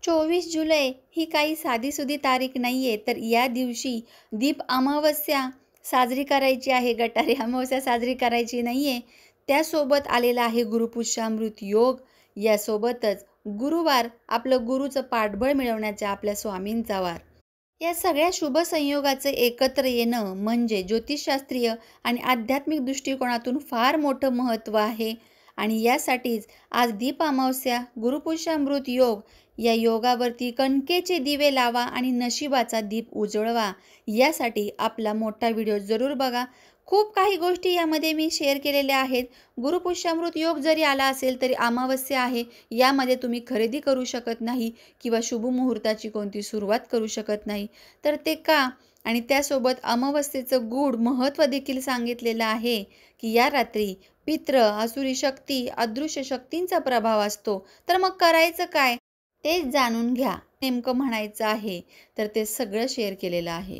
24 जुलै ही काही साधीसुधी तारीख नाहीये, तर या दिवशी दीप अमावस्या साजरी करायची आहे. गटारी अमावस्या साजरी करायची नाहीये. त्यासोबत आलेला आहे गुरुपुष्यामृत योग. यासोबतच गुरुवार आपलं गुरुचं पाठबळ मिळवण्याच्या आपल्या स्वामींचा वार. या सगळ्या शुभ संयोगाचे एकत्र येणं म्हणजे ज्योतिषशास्त्रीय आणि आध्यात्मिक दृष्टिकोनातून फार मोठं महत्त्व आहे. आणि यासाठीच आज दीप अमावस्या, गुरुपुष्यामृत योग या योगावरती कणकेचे दिवे लावा आणि नशिबाचा दीप उजळवा. यासाठी आपला मोठा व्हिडिओ जरूर बघा. खूप काही गोष्टी यामध्ये मी शेअर केलेल्या आहेत. गुरुपुष्यामृत योग जरी आला असेल तरी अमावस्या आहे, यामध्ये तुम्ही खरेदी करू शकत नाही किंवा शुभ मुहूर्ताची कोणती सुरुवात करू शकत नाही. तर ते का? आणि त्यासोबत अमावस्येचं गूढ महत्त्व देखील सांगितलेलं आहे, की या रात्री पितृ, आसुरी शक्ती, अदृश्य शक्तींचा प्रभाव असतो. तर मग करायचं काय? तेच जाणून घ्या. नेमकं म्हणायचं आहे, तर ते सगळं शेअर केलेलं आहे.